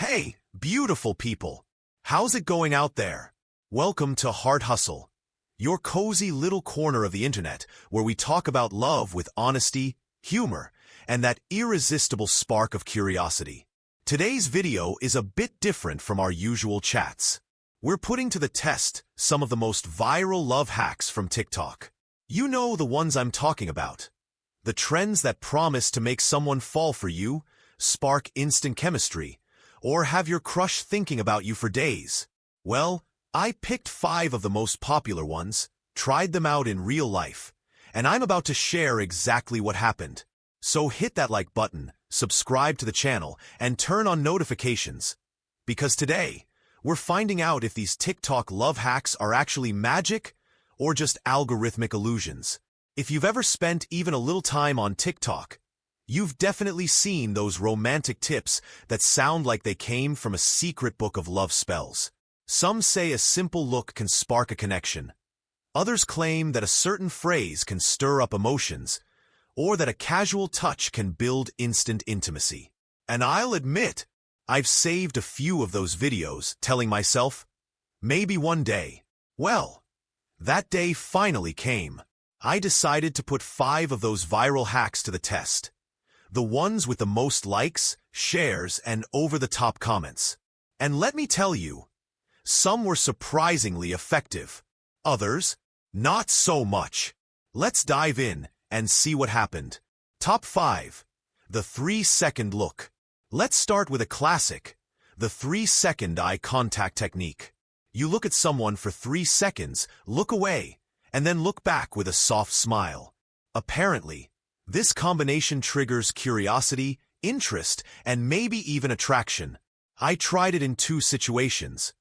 Hey, beautiful people! How's it going out there? Welcome to Heart Hustle, your cozy little corner of the internet where we talk about love with honesty, humor, and that irresistible spark of curiosity. Today's video is a bit different from our usual chats. We're putting to the test some of the most viral love hacks from TikTok. You know the ones I'm talking about. The trends that promise to make someone fall for you, spark instant chemistry, or have your crush thinking about you for days. Well, I picked 5 of the most popular ones, tried them out in real life, and I'm about to share exactly what happened. So hit that like button, subscribe to the channel, and turn on notifications. Because today, we're finding out if these TikTok love hacks are actually magic or just algorithmic illusions. If you've ever spent even a little time on TikTok, you've definitely seen those romantic tips that sound like they came from a secret book of love spells. Some say a simple look can spark a connection. Others claim that a certain phrase can stir up emotions, or that a casual touch can build instant intimacy. And I'll admit, I've saved a few of those videos telling myself, maybe one day. Well, that day finally came. I decided to put 5 of those viral hacks to the test. The ones with the most likes, shares, and over-the-top comments. And let me tell you, some were surprisingly effective. Others, not so much. Let's dive in and see what happened. Top 5. The 3-second look. Let's start with a classic, the 3-second eye contact technique. You look at someone for 3 seconds, look away, and then look back with a soft smile. Apparently, this combination triggers curiosity, interest, and maybe even attraction. I tried it in 2 situations.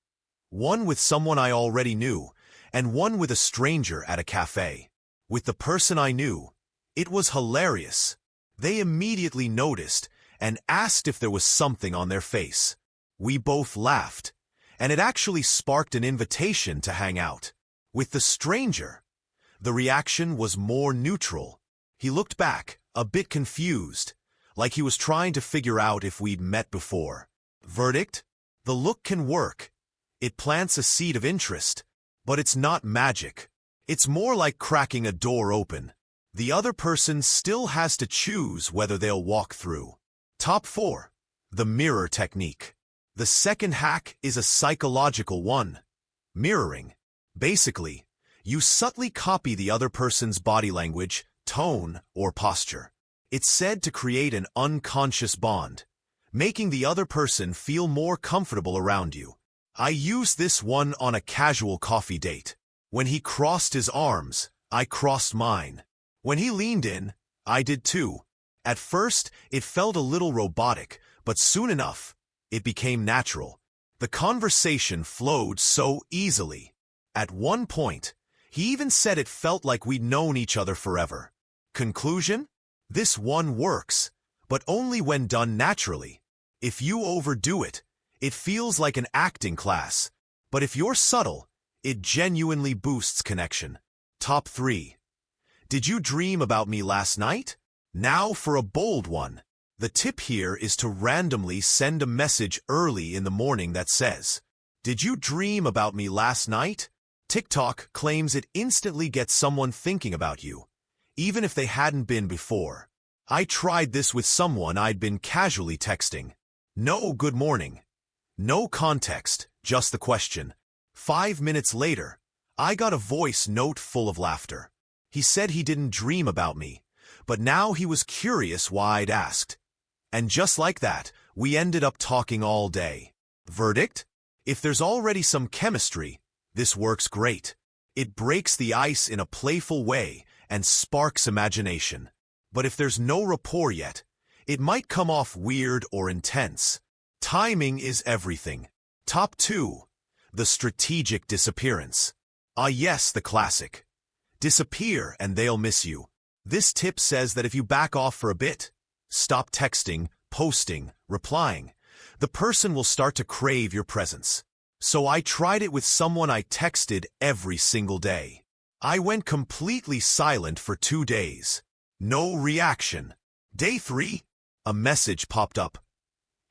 One with someone I already knew, and one with a stranger at a cafe. With the person I knew, it was hilarious. They immediately noticed and asked if there was something on their face. We both laughed, and it actually sparked an invitation to hang out. With the stranger, the reaction was more neutral. He looked back, a bit confused, like he was trying to figure out if we'd met before. Verdict? The look can work. It plants a seed of interest, but it's not magic. It's more like cracking a door open. The other person still has to choose whether they'll walk through. Top 4. The mirror technique. The second hack is a psychological one. Mirroring. Basically, you subtly copy the other person's body language, tone, or posture. It's said to create an unconscious bond, making the other person feel more comfortable around you. I used this one on a casual coffee date. When he crossed his arms, I crossed mine. When he leaned in, I did too. At first, it felt a little robotic, but soon enough, it became natural. The conversation flowed so easily. At one point, he even said it felt like we'd known each other forever. Conclusion? This one works, but only when done naturally. If you overdo it, it feels like an acting class. But if you're subtle, it genuinely boosts connection. Top 3. Did you dream about me last night? Now for a bold one. The tip here is to randomly send a message early in the morning that says, "Did you dream about me last night?" TikTok claims it instantly gets someone thinking about you, even if they hadn't been before. I tried this with someone I'd been casually texting. No good morning. No context, just the question. 5 minutes later, I got a voice note full of laughter. He said he didn't dream about me, but now he was curious why I'd asked. And just like that, we ended up talking all day. Verdict? If there's already some chemistry, this works great. It breaks the ice in a playful way and sparks imagination. But if there's no rapport yet, it might come off weird or intense. Timing is everything. Top 2. The strategic disappearance. Ah yes, the classic. Disappear and they'll miss you. This tip says that if you back off for a bit, stop texting, posting, replying, the person will start to crave your presence. So I tried it with someone I texted every single day. I went completely silent for 2 days. No reaction. Day 3, a message popped up.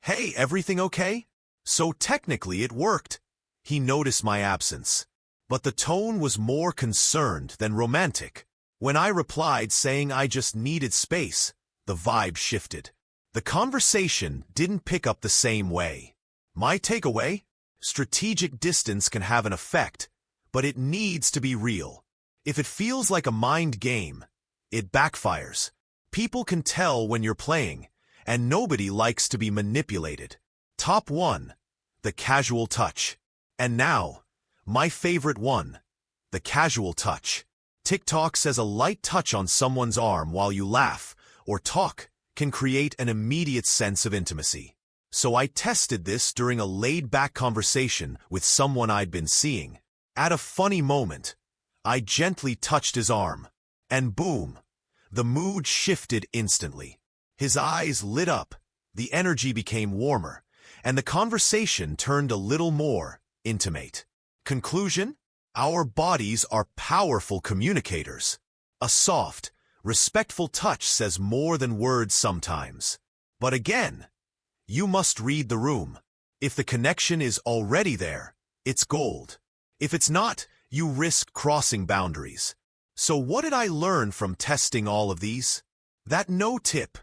"Hey, everything okay?" So technically it worked. He noticed my absence. But the tone was more concerned than romantic. When I replied saying I just needed space, the vibe shifted. The conversation didn't pick up the same way. My takeaway? Strategic distance can have an effect, but it needs to be real. If it feels like a mind game, it backfires. People can tell when you're playing, and nobody likes to be manipulated. Top 1. The casual touch. And now, my favorite one. The casual touch. TikTok says a light touch on someone's arm while you laugh or talk can create an immediate sense of intimacy. So I tested this during a laid-back conversation with someone I'd been seeing. At a funny moment, I gently touched his arm, and boom, the mood shifted instantly. His eyes lit up, the energy became warmer, and the conversation turned a little more intimate. Conclusion? Our bodies are powerful communicators. A soft, respectful touch says more than words sometimes. But again, you must read the room. If the connection is already there, it's gold. If it's not, you risk crossing boundaries. So what did I learn from testing all of these? That no tip,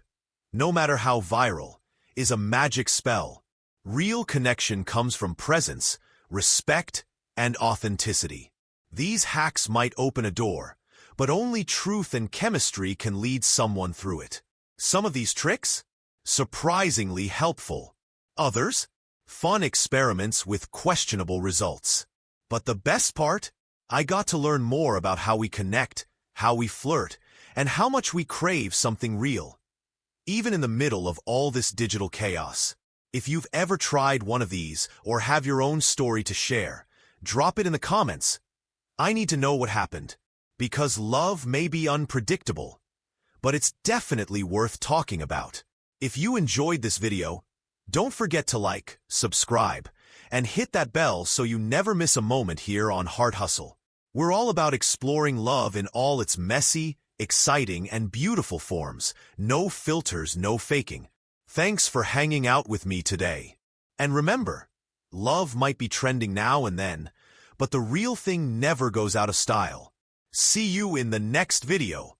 no matter how viral, is a magic spell. Real connection comes from presence, respect, and authenticity. These hacks might open a door, but only truth and chemistry can lead someone through it. Some of these tricks? Surprisingly helpful. Others? Fun experiments with questionable results. But the best part? I got to learn more about how we connect, how we flirt, and how much we crave something real. Even in the middle of all this digital chaos. If you've ever tried one of these or have your own story to share, drop it in the comments. I need to know what happened. Because love may be unpredictable, but it's definitely worth talking about. If you enjoyed this video, don't forget to like, subscribe, and hit that bell so you never miss a moment here on Heart Hustle. We're all about exploring love in all its messy, exciting, and beautiful forms. No filters, no faking. Thanks for hanging out with me today. And remember, love might be trending now and then, but the real thing never goes out of style. See you in the next video.